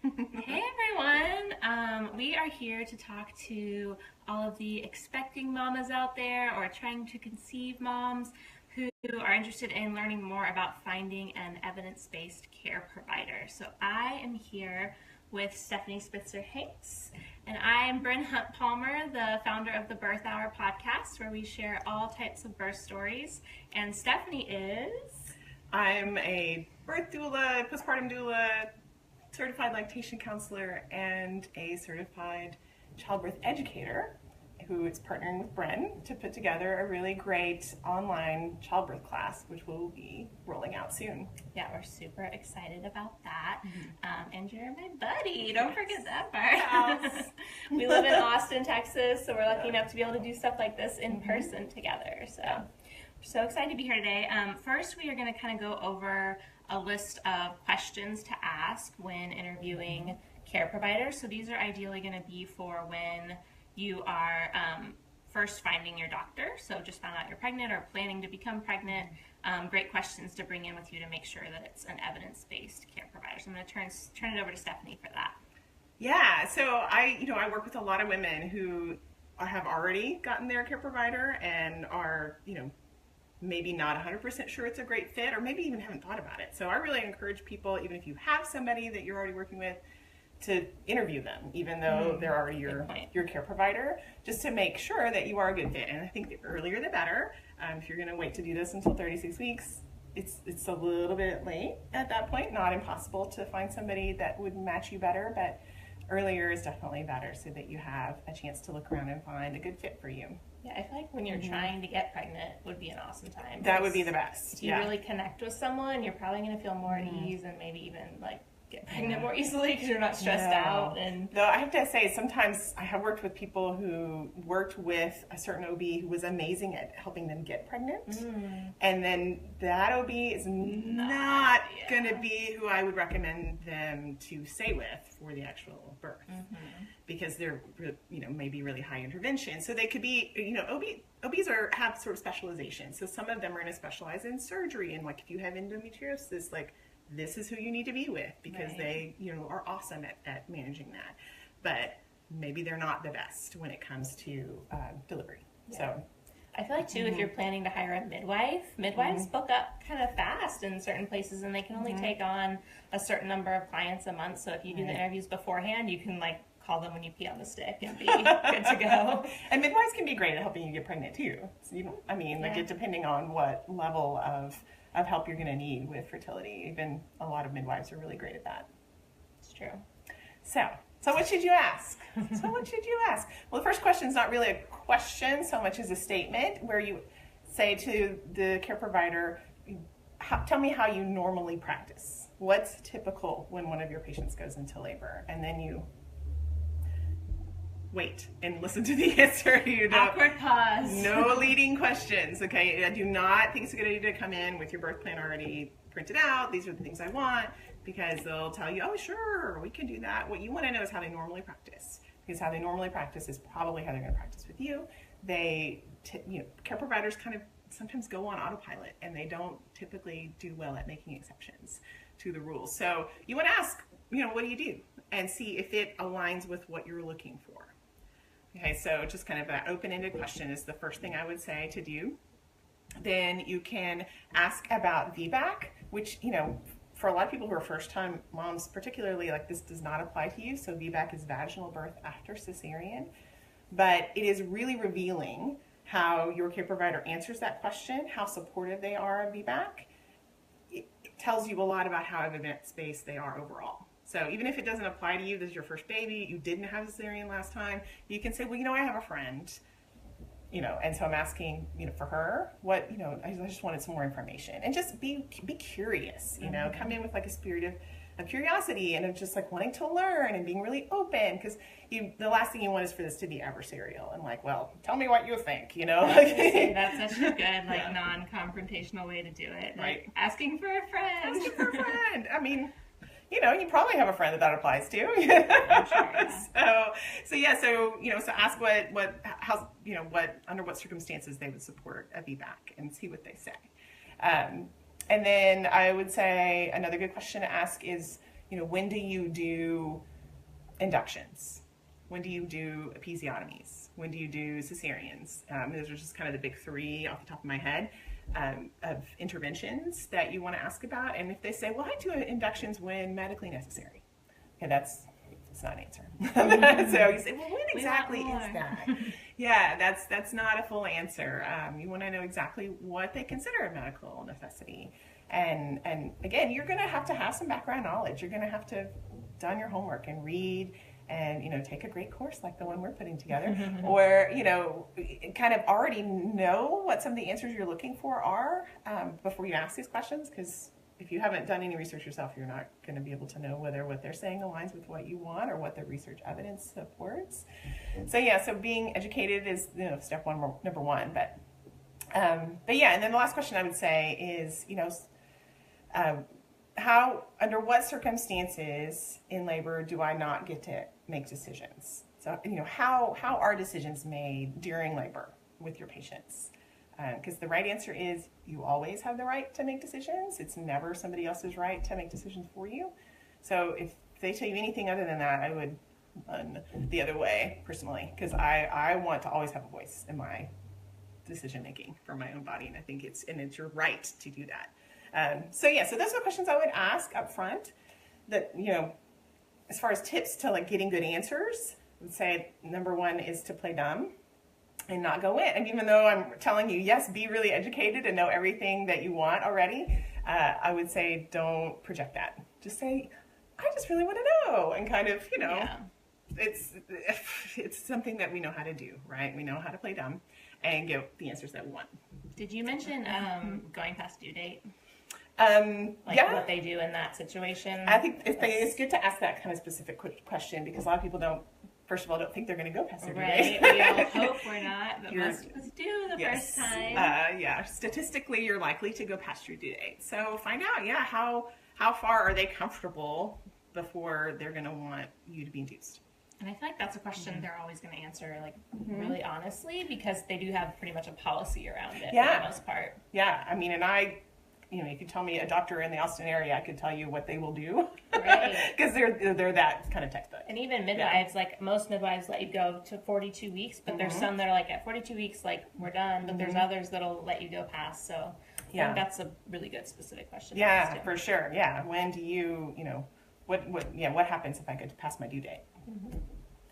Hey everyone! We are here to talk to all of the expecting mamas out there or trying to conceive moms who are interested in learning more about finding an evidence based care provider. So I am here with Stephanie Spitzer Hanks, and I am Bryn Hunt Palmer, the founder of the Birth Hour podcast, where we share all types of birth stories. And Stephanie is. I'm a birth doula, postpartum doula, certified lactation counselor, and a certified childbirth educator who is partnering with Bryn to put together a really great online childbirth class, which will be rolling out soon. Yeah, we're super excited about that. And you're my buddy. Don't forget that part. We live in Austin, Texas, so we're lucky enough to be able to do stuff like this in person together. So we're so excited to be here today. First, we are going to kind of go over a list of questions to ask when interviewing care providers. So these are ideally going to be for when you are first finding your doctor, so just found out you're pregnant or planning to become pregnant. Great questions to bring in with you to make sure that it's an evidence-based care provider. So I'm going to turn it over to Stephanie for that. Yeah, so I work with a lot of women who have already gotten their care provider and are, maybe not 100% sure it's a great fit, or maybe even haven't thought about it. So I really encourage people, even if you have somebody that you're already working with, to interview them, even though they're already your care provider, just to make sure that you are a good fit. And I think the earlier the better. If you're going to wait to do this until 36 weeks, it's a little bit late at that point. Not impossible to find somebody that would match you better, but earlier is definitely better so that you have a chance to look around and find a good fit for you. Yeah, I feel like when you're trying to get pregnant would be an awesome time. That would be the best. If you really connect with someone, you're probably going to feel more at ease and maybe even get pregnant more easily because you're not stressed out. And though I have to say, sometimes I have worked with people who worked with a certain OB who was amazing at helping them get pregnant, and then that OB is not going to be who I would recommend them to stay with for the actual birth, because they're maybe really high intervention. So they could be OBs have sort of specialization. So some of them are going to specialize in surgery, and if you have endometriosis, this is who you need to be with, because they, are awesome at managing that. But maybe they're not the best when it comes to delivery. Yeah. So I feel like too, if you're planning to hire a midwives book up kind of fast in certain places, and they can only take on a certain number of clients a month. So if you do the interviews beforehand, you can call them when you pee on the stick and be good to go. And midwives can be great at helping you get pregnant too. So depending on what level of help you're going to need with fertility. Even a lot of midwives are really great at that. It's true. So what should you ask? Well, the first question is not really a question so much as a statement where you say to the care provider, tell me how you normally practice. What's typical when one of your patients goes into labor? And then you wait and listen to the answer. Awkward pause. No leading questions, okay? I do not think it's a good idea to come in with your birth plan already printed out. These are the things I want, because they'll tell you, oh, sure, we can do that. What you want to know is how they normally practice, because how they normally practice is probably how they're going to practice with you. Care providers kind of sometimes go on autopilot, and they don't typically do well at making exceptions to the rules. So you want to ask, what do you do? And see if it aligns with what you're looking for. Okay, so just kind of that open-ended question is the first thing I would say to do. Then you can ask about VBAC, which, for a lot of people who are first-time moms, particularly, this does not apply to you. So VBAC is vaginal birth after cesarean. But it is really revealing how your care provider answers that question, how supportive they are of VBAC. It tells you a lot about how evidence-based they are overall. So even if it doesn't apply to you, this is your first baby, you didn't have a cesarean last time, you can say, well, I have a friend, and so I'm asking, for her, what, I just wanted some more information. And just be curious, come in with a spirit of curiosity and of just like wanting to learn and being really open, because the last thing you want is for this to be adversarial and like, well, tell me what you think, you know. That's such a good like non-confrontational way to do it. Like, right. Asking for a friend. Asking for a friend. I mean, you know, you probably have a friend that applies to. I'm sure, yeah. So ask under what circumstances they would support a VBAC and see what they say. And then I would say another good question to ask is, when do you do inductions? When do you do episiotomies? When do you do cesareans? Those are just kind of the big three off the top of my head of interventions that you want to ask about. And if they say, well, I do inductions when medically necessary. Okay, that's not an answer. So you say, well, when exactly is that? Yeah, that's not a full answer. You want to know exactly what they consider a medical necessity. And again, you're going to have some background knowledge. You're going to have to have done your homework and read and, take a great course like the one we're putting together, or, kind of already know what some of the answers you're looking for are before you ask these questions, because if you haven't done any research yourself, you're not going to be able to know whether what they're saying aligns with what you want or what the research evidence supports. So being educated is, step one, number one. But yeah, and then the last question I would say is, under what circumstances in labor do I not get to make decisions? So, how are decisions made during labor with your patients? Because the right answer is you always have the right to make decisions. It's never somebody else's right to make decisions for you. So if they tell you anything other than that, I would run the other way personally, because I want to always have a voice in my decision making for my own body, and I think it's your right to do that. So those are the questions I would ask up front. That, as far as tips to getting good answers, I would say number one is to play dumb and not go in. And even though I'm telling you, yes, be really educated and know everything that you want already, I would say don't project that. Just say, I just really want to know, and kind of, it's something that we know how to do, right? We know how to play dumb and get the answers that we want. Did you mention going past due date? What they do in that situation? I think it's good to ask that kind of specific question, because a lot of people don't think they're going to go past their due date. We all hope we're not, but most of us do the first time. Statistically, you're likely to go past your due date. So find out, how far are they comfortable before they're going to want you to be induced. And I feel like that's a question they're always going to answer really honestly, because they do have pretty much a policy around it for the most part. Yeah, I mean, and you could tell me a doctor in the Austin area, I could tell you what they will do. Right. Because they're that kind of textbook. And even midwives, most midwives let you go to 42 weeks, but there's some that are at 42 weeks, we're done, but there's others that'll let you go past. So I think that's a really good specific question. Yeah, for sure. Yeah. When do you, what happens if I get to pass my due date?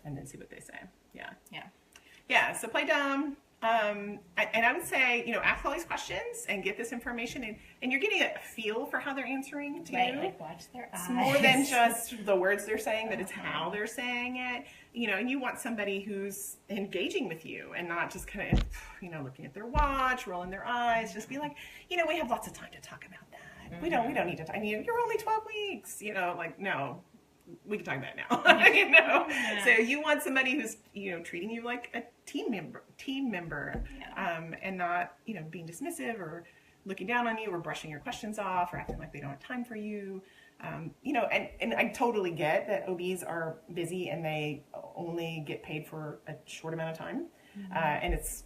And then see what they say. Yeah. So play dumb. And I would say, ask all these questions and get this information, and you're getting a feel for how they're answering too. Right, watch their eyes. It's more than just the words they're saying, but it's how they're saying it. And you want somebody who's engaging with you and not just kind of, looking at their watch, rolling their eyes. Just be like, we have lots of time to talk about that. Mm-hmm. We don't need to talk. You're only 12 weeks. No. We can talk about it now. Yeah. So you want somebody who's treating you like a team member, and not being dismissive or looking down on you or brushing your questions off or acting like they don't have time for you. And I totally get that OBs are busy and they only get paid for a short amount of time, and it's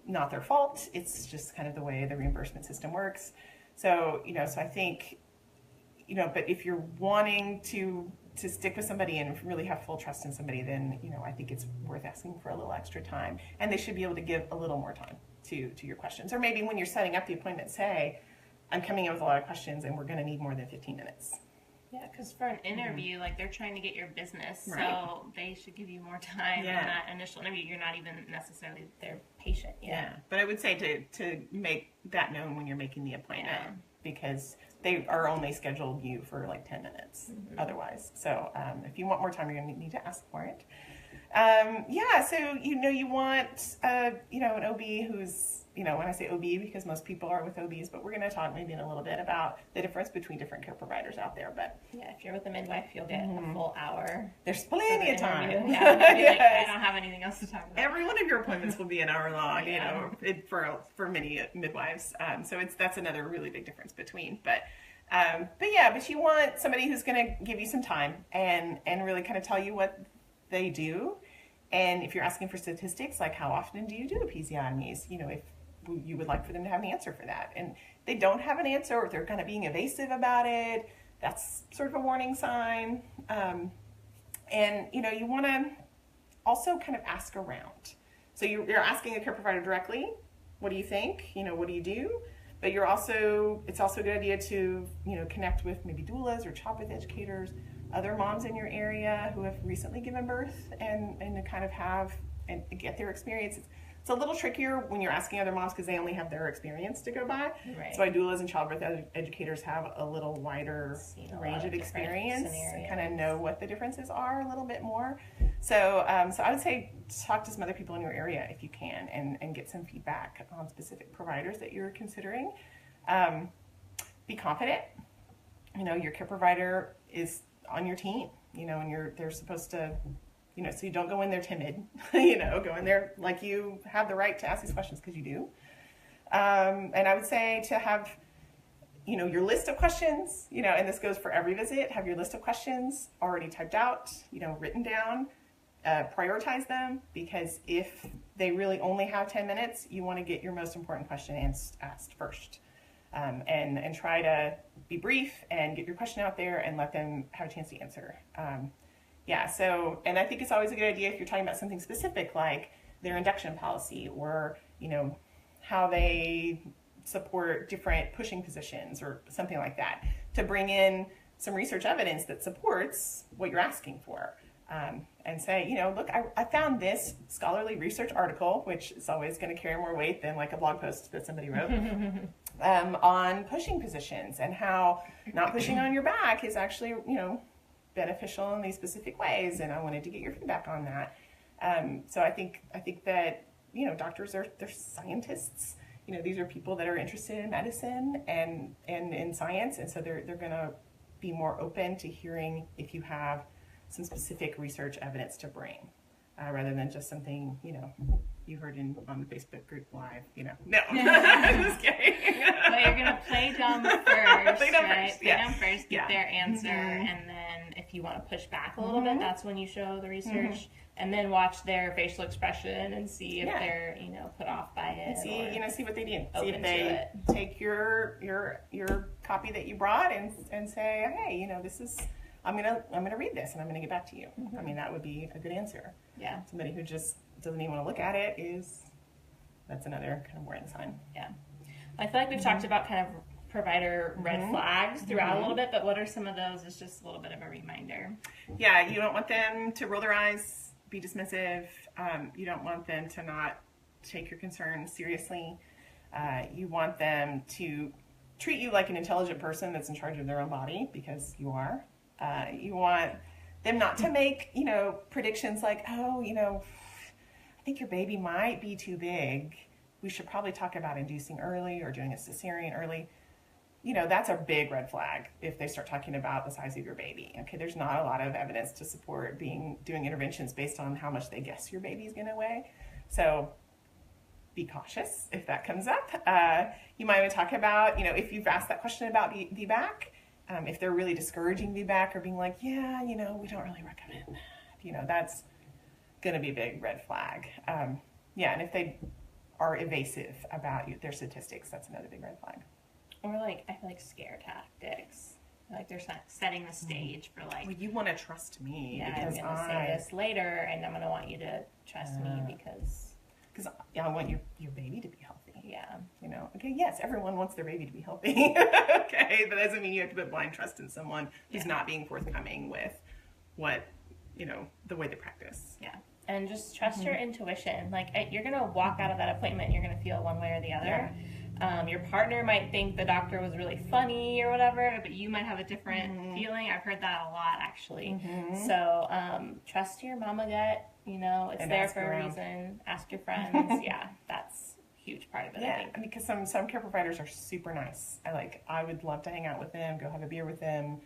not their fault. It's just kind of the way the reimbursement system works. So so I think but if you're wanting to stick with somebody and really have full trust in somebody, then I think it's worth asking for a little extra time, and they should be able to give a little more time to your questions. Or maybe when you're setting up the appointment, say, I'm coming in with a lot of questions and we're going to need more than 15 minutes. Yeah, because for an interview, they're trying to get your business, right. So they should give you more time in that initial interview. You're not even necessarily their patient yet. Yeah, but I would say to make that known when you're making the appointment, because they are only scheduled you for 10 minutes otherwise. So if you want more time, you're going to need to ask for it. So you want an OB who's when I say OB, because most people are with OBs, but we're going to talk maybe in a little bit about the difference between different care providers out there. But if you're with a midwife, you'll get a full hour. There's plenty of time. I don't have anything else to talk about. Every one of your appointments will be an hour long. For many midwives. So that's another really big difference between. But you want somebody who's going to give you some time and really kind of tell you what they do. And if you're asking for statistics, how often do you do episiotomies? If you would like for them to have an answer for that. And they don't have an answer, or they're kind of being evasive about it, that's sort of a warning sign. And, you know, you want to also kind of ask around. So you're asking a care provider directly, what do you think? You know, what do you do? But it's also a good idea to, you know, connect with maybe doulas or childbirth educators, other moms in your area who have recently given birth and to kind of have and get their experience. It's a little trickier when you're asking other moms because they only have their experience to go by. Right. So doulas and childbirth educators have a little wider range of experience and kind of know what the differences are a little bit more. So so I would say talk to some other people in your area if you can and get some feedback on specific providers that you're considering. Be confident. You know, your care provider is on your team, you know, and they're supposed to, you know, so you don't go in there timid, you know, go in there like you have the right to ask these questions because you do. And I would say to have, you know, your list of questions, you know, and this goes for every visit, have your list of questions already typed out, you know, written down, prioritize them, because if they really only have 10 minutes, you want to get your most important question asked first. And try to be brief and get your question out there and let them have a chance to answer. Yeah, so, and I think it's always a good idea if you're talking about something specific like their induction policy or, you know, how they support different pushing positions or something like that, to bring in some research evidence that supports what you're asking for. And say, you know, look, I found this scholarly research article, which is always going to carry more weight than like a blog post that somebody wrote, on pushing positions and how not pushing on your back is actually, you know, beneficial in these specific ways. And I wanted to get your feedback on that. So I think that, you know, doctors they're scientists. You know, these are people that are interested in medicine and in science. And so they're going to be more open to hearing if you have some specific research evidence to bring, rather than just something, you know, you heard on the Facebook group live, you know. No, I'm just kidding. But you're going to play dumb first, play dumb right? first, Play yeah. dumb first, get Yeah. their answer, and then if you want to push back a little bit, that's when you show the research, and then watch their facial expression and see if they're, you know, put off by it. And see what they do. See open if to they it. take your copy that you brought and say, hey, you know, this is, I'm gonna read this and I'm gonna get back to you. I mean, that would be a good answer. Yeah. Somebody who just doesn't even want to look at it that's another kind of warning sign. Yeah. I feel like we've talked about kind of provider red flags throughout a little bit, but what are some of those? It's just a little bit of a reminder. Yeah, you don't want them to roll their eyes, be dismissive. You don't want them to not take your concerns seriously. You want them to treat you like an intelligent person that's in charge of their own body, because you are. You want them not to make, you know, predictions like, oh, you know, I think your baby might be too big. We should probably talk about inducing early or doing a cesarean early. You know, that's a big red flag if they start talking about the size of your baby. Okay, there's not a lot of evidence to support doing interventions based on how much they guess your baby's going to weigh. So be cautious if that comes up. You might even talk about, you know, if you've asked that question about VBAC, if they're really discouraging VBAC or being like, yeah, you know, we don't really recommend that. You know, that's going to be a big red flag. Yeah, and if they are evasive about their statistics, that's another big red flag. Or like, I feel like scare tactics. Like they're setting the stage for like, well, you want to trust me. yeah, because I'm going to say this later and I'm going to want you to trust me because I want your baby to be healthy. yeah. You know, okay, yes, everyone wants their baby to be healthy. Okay, but that doesn't mean you have to put blind trust in someone who's not being forthcoming with what, you know, the way they practice. Yeah. And just trust your intuition. Like, you're going to walk out of that appointment and you're going to feel one way or the other. Yeah. Your partner might think the doctor was really funny or whatever, but you might have a different feeling. I've heard that a lot, actually. So trust your mama gut. You know, it's And there ask for a around. reason. Ask your friends. Yeah, that's a huge part of it, I Yeah, think. because some care providers are super nice. I would love to hang out with them, go have a beer with them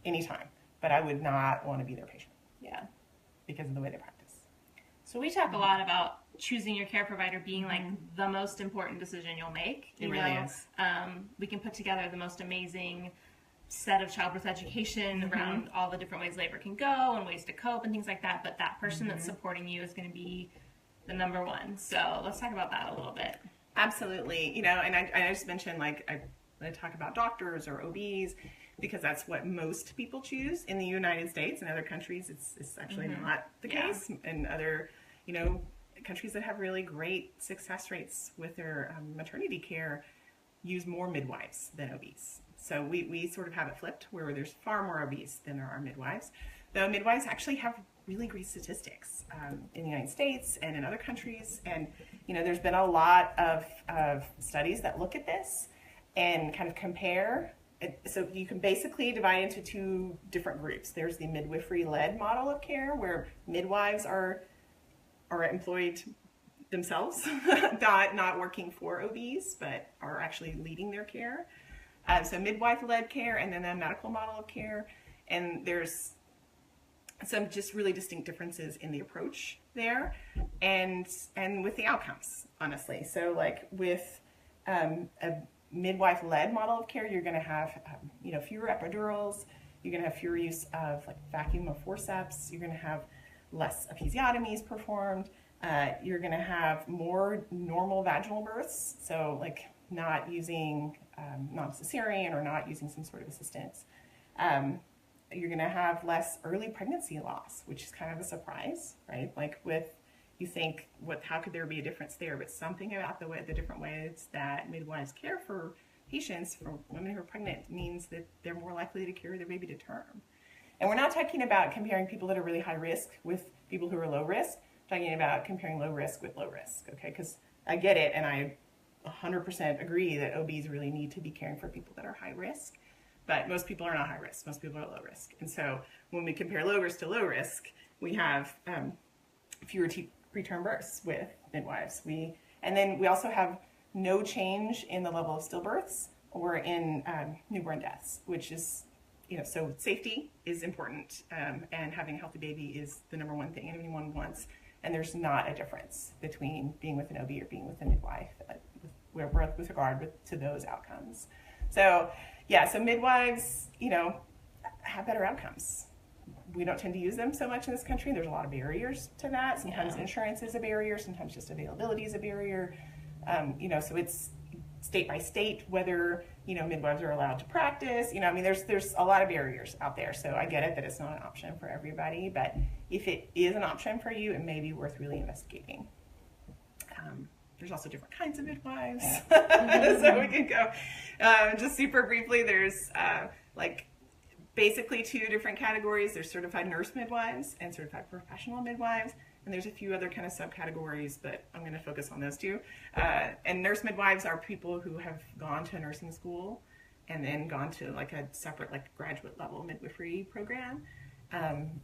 anytime, but I would not want to be their patient Yeah. because of the way they practice. So we talk a lot about choosing your care provider being like the most important decision you'll make. It really is. We can put together the most amazing set of childbirth education around all the different ways labor can go and ways to cope and things like that. But that person that's supporting you is going to be the number one. So let's talk about that a little bit. Absolutely. You know, and I just mentioned, like, I talk about doctors or OBs. because that's what most people choose in the United States. In other countries, it's actually not the case. In other, countries that have really great success rates with their maternity care use more midwives than OBs. So we sort of have it flipped, where there's far more OBs than there are midwives. Though midwives actually have really great statistics in the United States and in other countries. And, there's been a lot of studies that look at this and kind of compare. So you can basically divide into two different groups. There's the midwifery-led model of care, where midwives are employed themselves, not working for OBs, but are actually leading their care. So midwife-led care, and then a medical model of care. And there's some just really distinct differences in the approach there, and with the outcomes, honestly. So like with a midwife-led model of care, you're going to have fewer epidurals, you're going to have fewer use of like vacuum or forceps, you're going to have less episiotomies performed, you're going to have more normal vaginal births, so like not using non-cesarean or not using some sort of assistance. You're going to have less early pregnancy loss, which is kind of a surprise, right? Like you think, how could there be a difference there? But something about the different ways that midwives care for patients, for women who are pregnant, means that they're more likely to carry their baby to term. And we're not talking about comparing people that are really high risk with people who are low risk. We're talking about comparing low risk with low risk, okay? Because I get it, and I 100% agree that OBs really need to be caring for people that are high risk. But most people are not high risk. Most people are low risk. And so when we compare low risk to low risk, we have fewer preterm births with midwives. And then we also have no change in the level of stillbirths or in newborn deaths, which is, so safety is important, and having a healthy baby is the number one thing anyone wants. And there's not a difference between being with an OB or being with a midwife with regard to those outcomes. So midwives, have better outcomes. We don't tend to use them so much in this country. There's a lot of barriers to that. Sometimes insurance is a barrier. Sometimes just availability is a barrier. So it's state by state whether, midwives are allowed to practice. There's a lot of barriers out there. So I get it that it's not an option for everybody. But if it is an option for you, it may be worth really investigating. There's also different kinds of midwives. So we can go just super briefly. There's basically two different categories. There's certified nurse midwives and certified professional midwives. And there's a few other kind of subcategories, but I'm going to focus on those two. And nurse midwives are people who have gone to nursing school and then gone to like a separate graduate level midwifery program.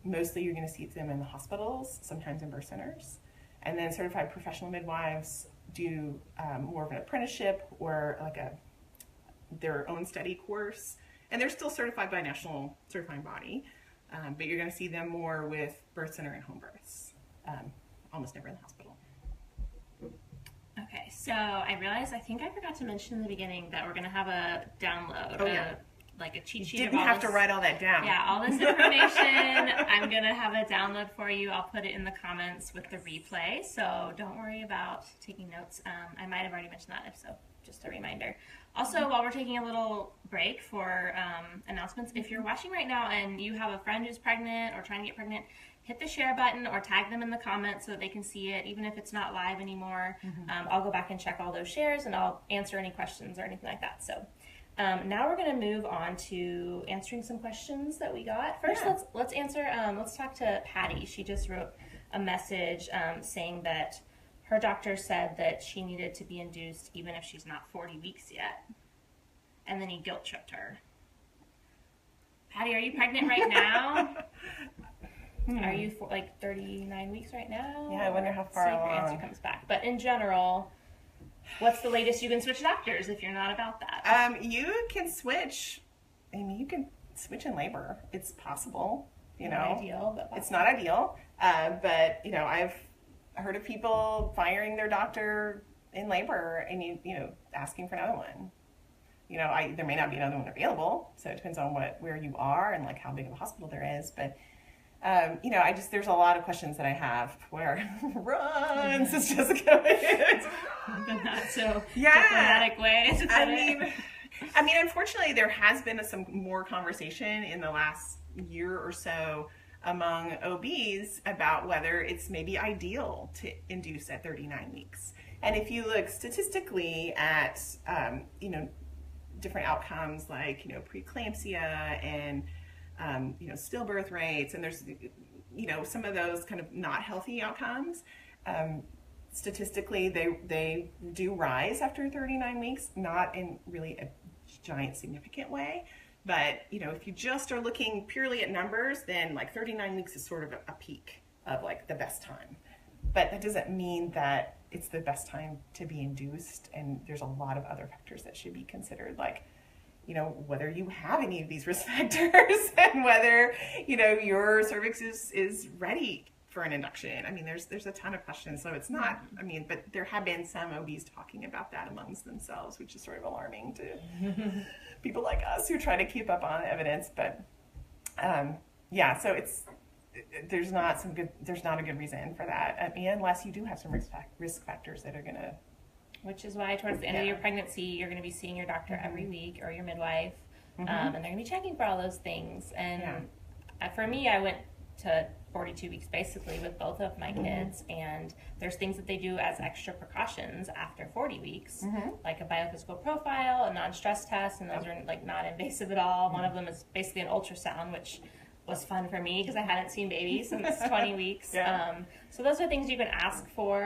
Mostly you're going to see them in the hospitals, sometimes in birth centers. And then certified professional midwives do more of an apprenticeship or their own study course. And they're still certified by a national certifying body, but you're going to see them more with birth center and home births, almost never in the hospital. Okay, so I realized, I think I forgot to mention in the beginning that we're going to have a download, a cheat sheet. You didn't have to write all that down. Yeah, all this information, I'm going to have a download for you. I'll put it in the comments with the replay, so don't worry about taking notes. I might have already mentioned that, if so, just a reminder. Also, while we're taking a little break for announcements, if you're watching right now and you have a friend who's pregnant or trying to get pregnant, hit the share button or tag them in the comments so that they can see it, even if it's not live anymore. I'll go back and check all those shares and I'll answer any questions or anything like that. So now we're going to move on to answering some questions that we got. First, let's talk to Patty. She just wrote a message saying that her doctor said that she needed to be induced even if she's not 40 weeks yet. And then he guilt tripped her. Patty, are you pregnant right now? Are you 39 weeks right now? Yeah, I wonder how far along. See if your answer comes back. But in general, what's the latest you can switch doctors if you're not about that? You can switch. You can switch in labor. It's possible. Not ideal, but possible. It's not ideal. But I've heard of people firing their doctor in labor and asking for another one. There may not be another one available, so it depends on where you are and how big of a hospital there is. But there's a lot of questions that I have where run, Sis Jessica. Not so diplomatic way to put it. I mean, unfortunately, there has been some more conversation in the last year or so among OBs about whether it's maybe ideal to induce at 39 weeks. And if you look statistically at, different outcomes like, preeclampsia and, stillbirth rates, and there's, some of those kind of not healthy outcomes, statistically, they do rise after 39 weeks, not in really a giant significant way. But, if you just are looking purely at numbers, then like 39 weeks is sort of a peak of like the best time. But that doesn't mean that it's the best time to be induced. And there's a lot of other factors that should be considered, like, whether you have any of these risk factors and whether, your cervix is ready for an induction. I mean, there's a ton of questions. So it's not, but there have been some OBs talking about that amongst themselves, which is sort of alarming to people like us who try to keep up on evidence. But so there's not a good reason for that. Unless you do have some risk factors that are going to. Which is why towards the end of your pregnancy, you're going to be seeing your doctor every week, or your midwife, and they're going to be checking for all those things. And for me, I went to 42 weeks basically with both of my kids, and there's things that they do as extra precautions after 40 weeks, like a biophysical profile, a non-stress test, and those are like not invasive at all. One of them is basically an ultrasound, which was fun for me because I hadn't seen babies since 20 weeks. So those are things you can ask for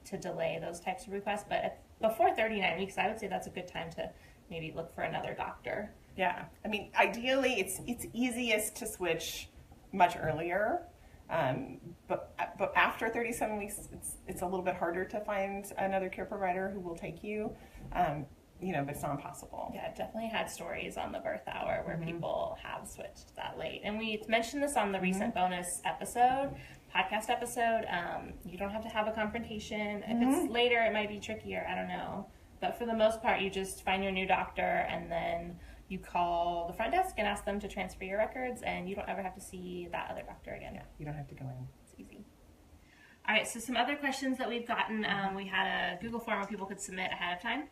to delay those types of requests. But before 39 weeks, I would say that's a good time to maybe look for another doctor. Yeah, I mean, ideally, it's easiest to switch much earlier, but after 37 weeks, it's a little bit harder to find another care provider who will take you. But it's not impossible. Yeah, I've definitely had stories on the birth hour where people have switched that late. And we mentioned this on the recent bonus podcast episode. You don't have to have a confrontation. If it's later, it might be trickier. I don't know. But for the most part, you just find your new doctor, and then you call the front desk and ask them to transfer your records, and you don't ever have to see that other doctor again. Yeah, you don't have to go in. It's easy. All right, so some other questions that we've gotten. We had a Google form where people could submit ahead of time.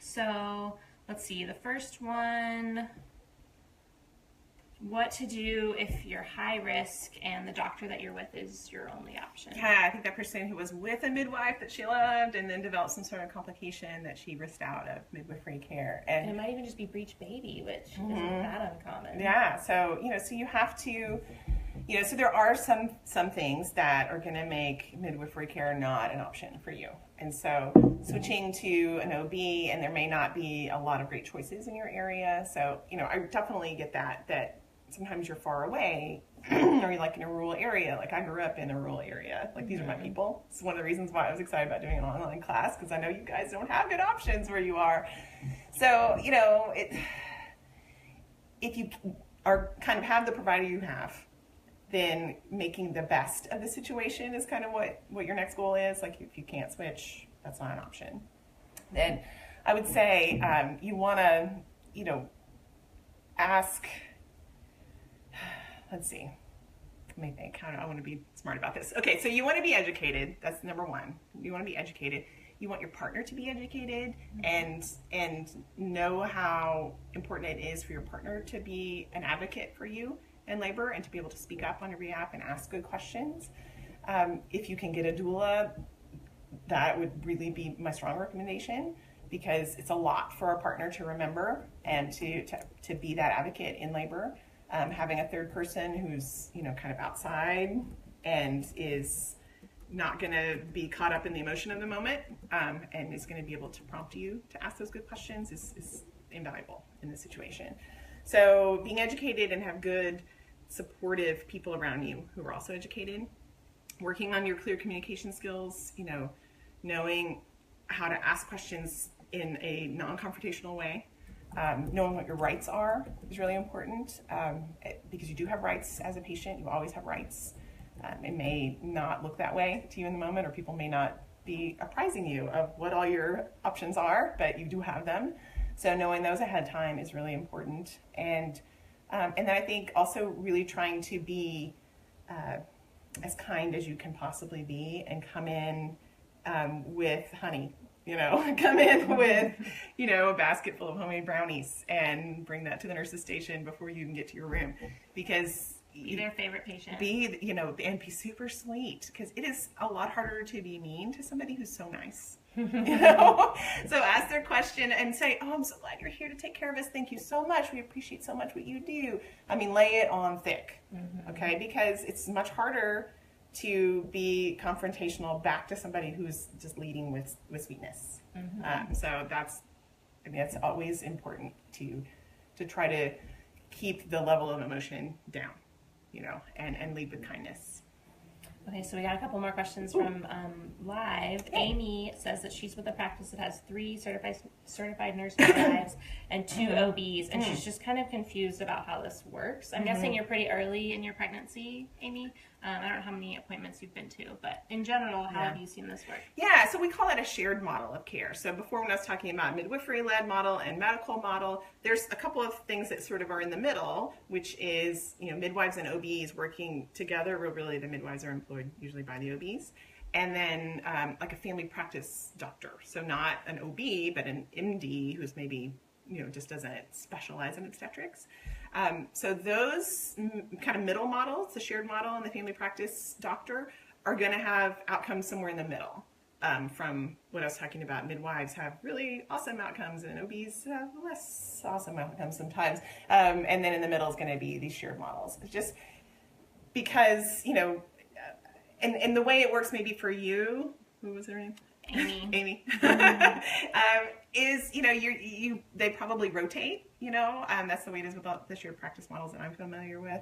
So let's see, the first one, what to do if you're high risk and the doctor that you're with is your only option. Yeah, I think that person who was with a midwife that she loved and then developed some sort of complication that she risked out of midwifery care. And it might even just be breech baby, which isn't that uncommon. Yeah, so, so you have to, so there are some things that are going to make midwifery care not an option for you. And so switching to an OB, and there may not be a lot of great choices in your area. So, I definitely get that sometimes you're far away or you're like in a rural area. Like I grew up in a rural area. Like these are my people. It's one of the reasons why I was excited about doing an online class, because I know you guys don't have good options where you are. So, if you are kind of have the provider you have, then making the best of the situation is kind of what your next goal is. Like if you can't switch, that's not an option. Then I would say you want to, ask, let's see, let me think. I want to be smart about this. Okay, so you want to be educated. That's number one. You want to be educated. You want your partner to be educated and know how important it is for your partner to be an advocate for you in labor and to be able to speak up on your behalf and ask good questions. If you can get a doula, that would really be my strong recommendation, because it's a lot for a partner to remember and to be that advocate in labor. Having a third person who's kind of outside and is not going to be caught up in the emotion of the moment and is going to be able to prompt you to ask those good questions is invaluable in this situation. So being educated and have good supportive people around you who are also educated, working on your clear communication skills, knowing how to ask questions in a non-confrontational way, knowing what your rights are is really important, because you do have rights as a patient. You always have rights. It may not look that way to you in the moment, or people may not be apprising you of what all your options are, but you do have them. So knowing those ahead of time is really important. And then I think also really trying to be as kind as you can possibly be and come in with honey. come in with, a basket full of homemade brownies and bring that to the nurse's station before you can get to your room. Because be their favorite patient. And be super sweet, because it is a lot harder to be mean to somebody who's so nice. So ask their question and say, oh, I'm so glad you're here to take care of us. Thank you so much. We appreciate so much what you do. I mean, lay it on thick, okay? Because it's much harder to be confrontational back to somebody who's just leading with sweetness. So that's always important to try to keep the level of emotion down, and lead with kindness. Okay, so we got a couple more questions from live. Okay. Amy says that she's with a practice that has 3 certified nurse midwives and 2 OBs, and she's just kind of confused about how this works. I'm guessing you're pretty early in your pregnancy, Amy. I don't know how many appointments you've been to, but in general, how have you seen this work? Yeah, so we call that a shared model of care. So before, when I was talking about midwifery-led model and medical model, there's a couple of things that sort of are in the middle, which is, midwives and OBs working together. Really, the midwives are employed usually by the OBs. And then like a family practice doctor. So not an OB, but an MD who's maybe, just doesn't specialize in obstetrics. So those kind of middle models, the shared model and the family practice doctor, are going to have outcomes somewhere in the middle. From what I was talking about, midwives have really awesome outcomes and OBs have less awesome outcomes sometimes. And then in the middle is going to be these shared models. It's just because, and the way it works maybe for you, who was her name? Amy. Is, they probably rotate, that's the way it is with all the shared practice models that I'm familiar with.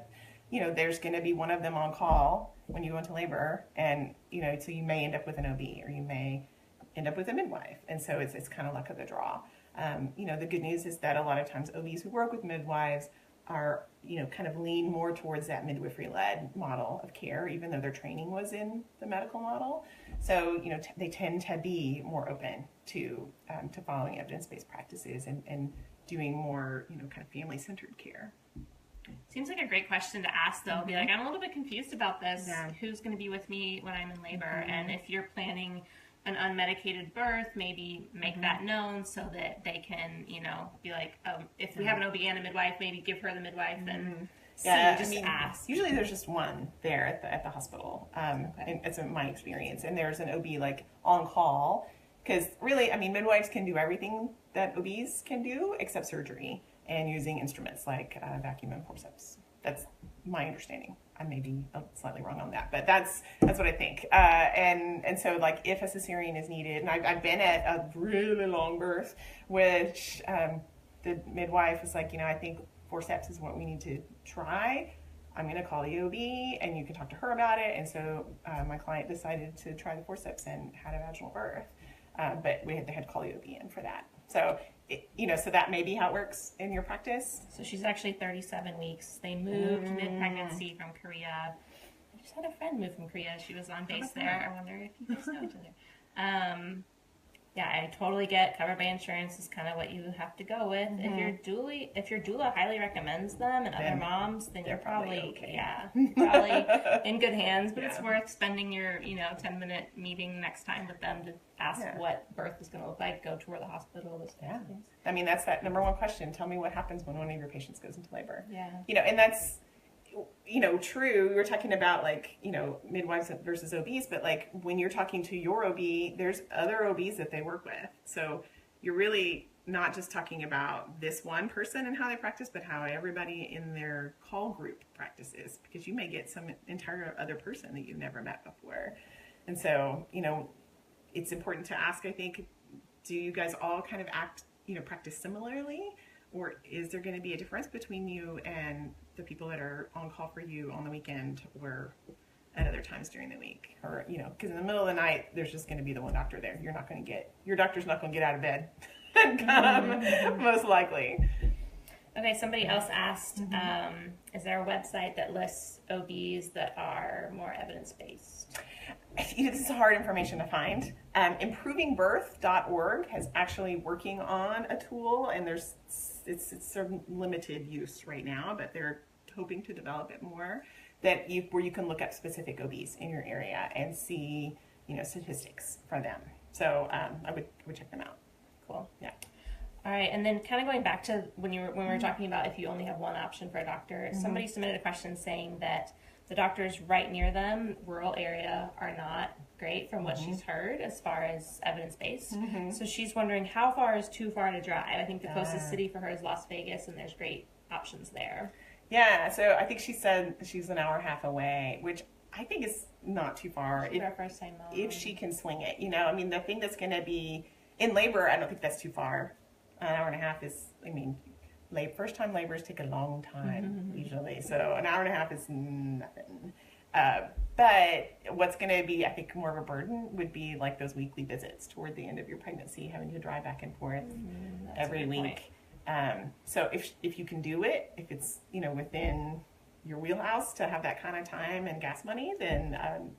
There's going to be one of them on call when you go into labor, and, so you may end up with an OB or you may end up with a midwife. And so it's kind of luck of the draw. The good news is that a lot of times OBs who work with midwives are, kind of lean more towards that midwifery-led model of care, even though their training was in the medical model. So, they tend to be more open to following evidence-based practices and doing more, kind of family-centered care. Seems like a great question to ask, though. Be like, I'm a little bit confused about this. Yeah. Who's going to be with me when I'm in labor? And if you're planning an unmedicated birth, maybe make that known so that they can, be like, if we have an OB and a midwife, maybe give her the midwife and ask. Usually there's just one there at the hospital. And it's my experience. And there's an OB on call, because really, midwives can do everything that OBs can do except surgery and using instruments like vacuum and forceps. That's my understanding. I may be slightly wrong on that, but that's what I think. And so if a cesarean is needed, and I've been at a really long birth, which the midwife was like, I think forceps is what we need to try. I'm going to call the OB and you can talk to her about it. And so my client decided to try the forceps and had a vaginal birth. But they had to call the OB in for that. So, so that may be how it works in your practice. So she's actually 37 weeks. They moved mid-pregnancy from Korea. I just had a friend move from Korea. She was on base there. I wonder if you guys know each other. Yeah, I totally get covered by insurance is kind of what you have to go with. If your doula highly recommends them and other moms, then you're probably okay. Probably in good hands. But it's worth spending your 10-minute meeting next time with them to ask what birth is going to look like. Go tour the hospital. Those kinds of things. That's that number one question. Tell me what happens when one of your patients goes into labor. Yeah. And that's true. We were talking about midwives versus OBs, but when you're talking to your OB, there's other OBs that they work with. So you're really not just talking about this one person and how they practice, but how everybody in their call group practices, because you may get some entire other person that you've never met before. And so, it's important to ask, I think, do you guys all kind of practice similarly? Or is there going to be a difference between you and the people that are on call for you on the weekend or at other times during the week? Or, because in the middle of the night, there's just going to be the one doctor there. Your doctor's not going to get out of bed and come, most likely. Okay, somebody else asked, is there a website that lists OBs that are more evidence-based? This is hard information to find. ImprovingBirth.org is actually working on a tool, and it's sort of limited use right now, but they're hoping to develop it more, where you can look up specific OBs in your area and see statistics for them. So I would check them out. Cool. Yeah. All right, and then kind of going back to when we were talking about if you only have one option for a doctor, somebody submitted a question saying that the doctors right near them, rural area, are not great from what she's heard as far as evidence-based. So she's wondering how far is too far to drive. I think the closest city for her is Las Vegas, and there's great options there. Yeah, so I think she said she's an hour and a half away, which I think is not too far. If she can swing it, you know, I mean, the thing that's going to be in labor, I don't think that's too far. An hour and a half is, I mean, first time labors take a long time usually, so an hour and a half is nothing. But what's going to be, I think, more of a burden would be like those weekly visits toward the end of your pregnancy, having to drive back and forth every week. So if you can do it, if it's, you know, within your wheelhouse to have that kind of time and gas money, then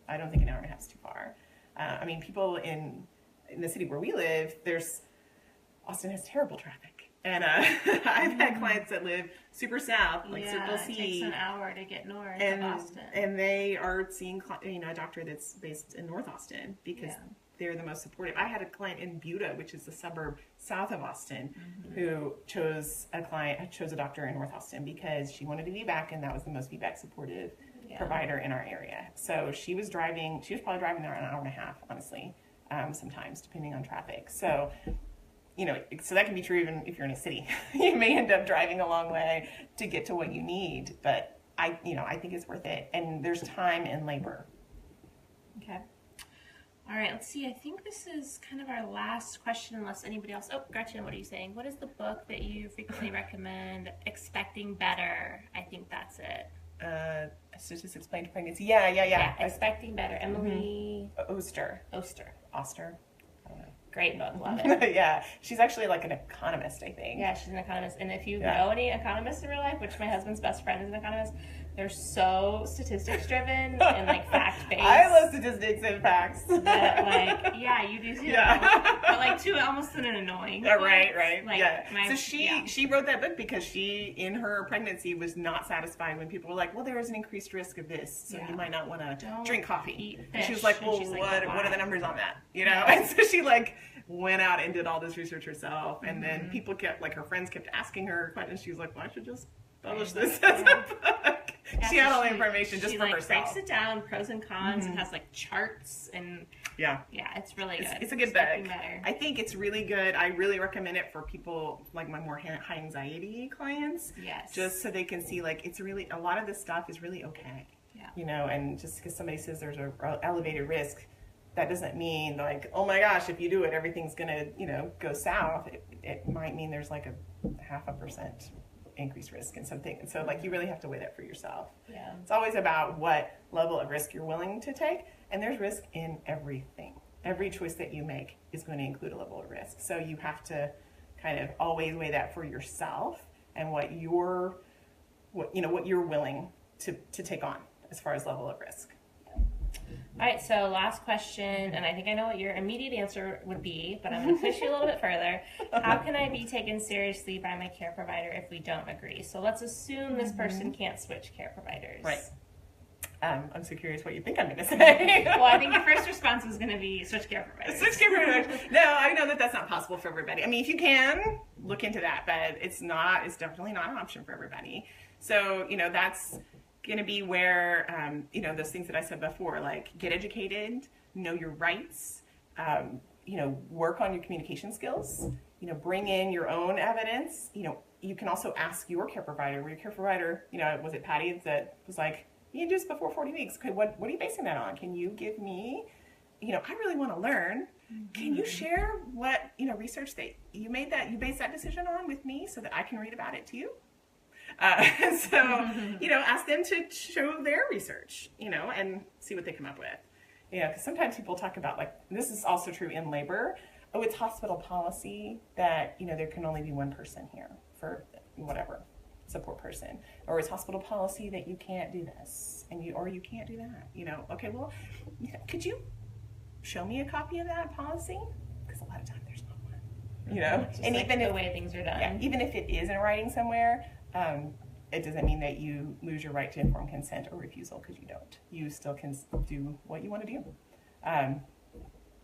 I don't think an hour and a half is too far. I mean, people in the city where we live, Austin has terrible traffic. And I've had clients that live super south, like Circle C. It takes an hour to get north of Austin. And they are seeing, you know, a doctor that's based in North Austin because they're the most supportive. I had a client in Buda, which is the suburb south of Austin, who chose a doctor in North Austin because she wanted to be VBAC, and that was the most VBAC supportive provider in our area. So she was probably driving there an hour and a half, honestly, sometimes, depending on traffic. So, you know, so that can be true even if you're in a city. You may end up driving a long way to get to what you need, but I think it's worth it. And there's time in labor. Okay. All right, let's see. I think this is kind of our last question, unless anybody else. Oh, Gretchen, what are you saying? What is the book that you frequently recommend? Expecting Better. I think that's it. Statistics Explained to Pregnancy. Yeah. Expecting Better. Emily Oster. I don't know. Great book, love it. Yeah, she's actually like an economist, I think. Yeah, she's an economist. And if you know any economists in real life, which my husband's best friend is an economist, they're so statistics driven and like fact based. I love statistics and facts. That, like, yeah, you do too. Yeah. But like to almost in an annoying way. Right. Like, yeah. So she wrote that book because she, in her pregnancy, was not satisfied when people were like, well, there is an increased risk of this, so you might not want to drink coffee. And she was like, well, what are the numbers on that? You know? And so she like went out and did all this research herself, and then people kept, like her friends kept asking her questions. She was like, well, I should just publish this as a book. She had all the information just for herself. She breaks it down, pros and cons, and has like charts, and it's really good. It's a good book. I think it's really good. I really recommend it for people like my more high anxiety clients. Yes. Just so they can see like it's really, a lot of this stuff is really okay. Yeah. You know, and just because somebody says there's an elevated risk, that doesn't mean like, oh my gosh, if you do it, everything's gonna, you know, go south. It might mean there's like a 0.5% increased risk in something. And so like you really have to weigh that for yourself. Yeah. It's always about what level of risk you're willing to take, and there's risk in everything. Every choice that you make is going to include a level of risk. So you have to kind of always weigh that for yourself and what you're willing to take on as far as level of risk. All right, so last question, and I think I know what your immediate answer would be, but I'm going to push you a little bit further. How can I be taken seriously by my care provider if we don't agree? So let's assume this person can't switch care providers. Right. I'm so curious what you think I'm going to say. Well, I think your first response is going to be switch care providers. Switch care providers. No, I know that that's not possible for everybody. I mean, if you can, look into that, but it's definitely not an option for everybody. So, you know, that's going to be where, you know, those things that I said before, like get educated, know your rights, you know, work on your communication skills, you know, bring in your own evidence. You know, you can also ask your care provider. Your care provider, you know, was it Patty that was like, you can do this before 40 weeks. Okay, what are you basing that on? Can you give me, you know, I really want to learn. Can you share what, you know, research that you based that decision on with me so that I can read about it too? So, you know, ask them to show their research, you know, and see what they come up with. You know, because sometimes people talk about, like, this is also true in labor. Oh, it's hospital policy that, you know, there can only be one person here for whatever support person. Or it's hospital policy that you can't do this or you can't do that. You know, okay, well, could you show me a copy of that policy? Because a lot of times there's not one. You know, and like even the way things are done. Yeah, even if it is in writing somewhere, it doesn't mean that you lose your right to informed consent or refusal, because you don't. You still can do what you want to do.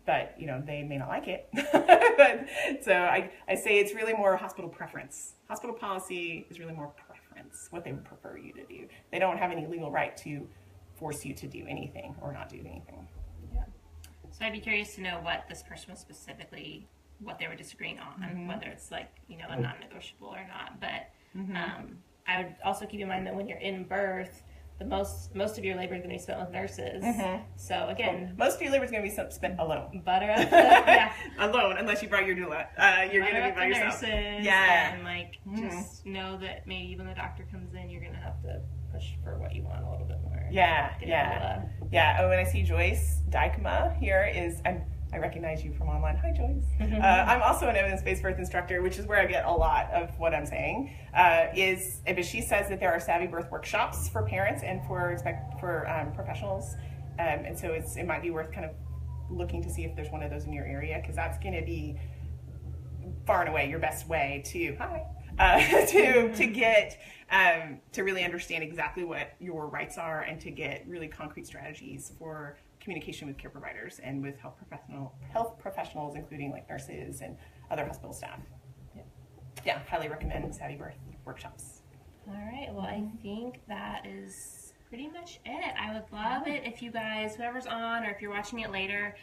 but they may not like it. But, so I say it's really more hospital preference. Hospital policy is really more preference, what they would prefer you to do. They don't have any legal right to force you to do anything or not do anything. Yeah. So I'd be curious to know what this person was specifically, what they were disagreeing on, whether it's like, a non-negotiable or not. But I would also keep in mind that when you're in birth, the most of your labor is going to be spent with nurses. So again, most of your labor is going to be spent alone. Butter up the, alone, unless you brought your doula. You're going to be by yourself. Nurses, and just know that maybe when the doctor comes in, you're going to have to push for what you want a little bit more. Yeah. Oh, when I see Joyce Dykema here I recognize you from online. Hi, Joyce. I'm also an evidence-based birth instructor, which is where I get a lot of what I'm saying. But she says that there are savvy birth workshops for parents and for professionals, and so it might be worth kind of looking to see if there's one of those in your area, because that's going to be far and away your best way to to get to really understand exactly what your rights are and to get really concrete strategies for communication with care providers and with health professionals, including like nurses and other hospital staff. Yeah, highly recommend Savvy Birth workshops. All right, well, I think that is pretty much it. I would love it if you guys, whoever's on or if you're watching it later,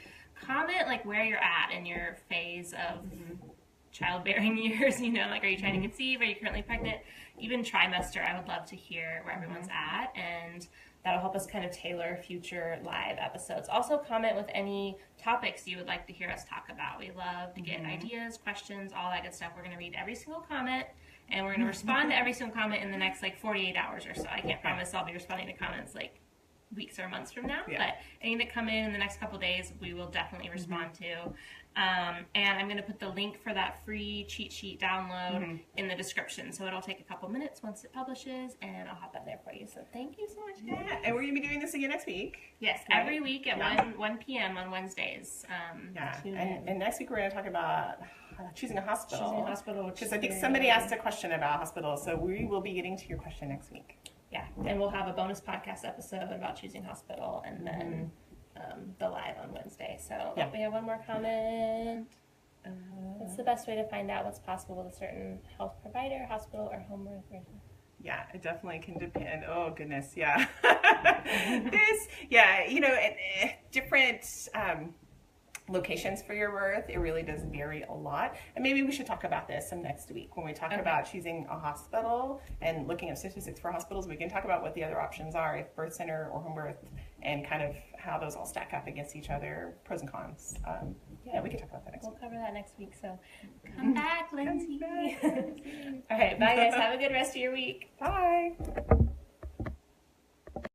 comment like where you're at in your phase of childbearing years, like are you trying to conceive, are you currently pregnant, even trimester. I would love to hear where everyone's at, and that'll help us kind of tailor future live episodes. Also comment with any topics you would like to hear us talk about. We love to get ideas, questions, all that good stuff. We're going to read every single comment, and we're going to respond to every single comment in the next 48 hours or so. I can't promise I'll be responding to comments weeks or months from now, but any that come in the next couple days, we will definitely respond to. And I'm going to put the link for that free cheat sheet download in the description, so it'll take a couple minutes once it publishes, and I'll have that there for you. So thank you so much, guys. Yeah, and we're going to be doing this again next week. Yes, every week at 1 p.m. on Wednesdays. And next week we're going to talk about choosing a hospital. Choosing a hospital. Because I think somebody asked a question about hospitals, so we will be getting to your question next week. Yeah, and we'll have a bonus podcast episode about choosing hospital, and then the live on Wednesday. So we have one more comment. What's the best way to find out what's possible with a certain health provider, hospital, or home birth? Yeah, it definitely can depend. Oh, goodness, yeah. Different locations for your birth, it really does vary a lot. And maybe we should talk about this some next week when we talk about choosing a hospital and looking at statistics for hospitals. We can talk about what the other options are, if birth center or home birth, and kind of how those all stack up against each other, pros and cons. We can talk about that next week. We'll cover that next week, so come back, Lindsay. All right, bye guys. Have a good rest of your week. Bye.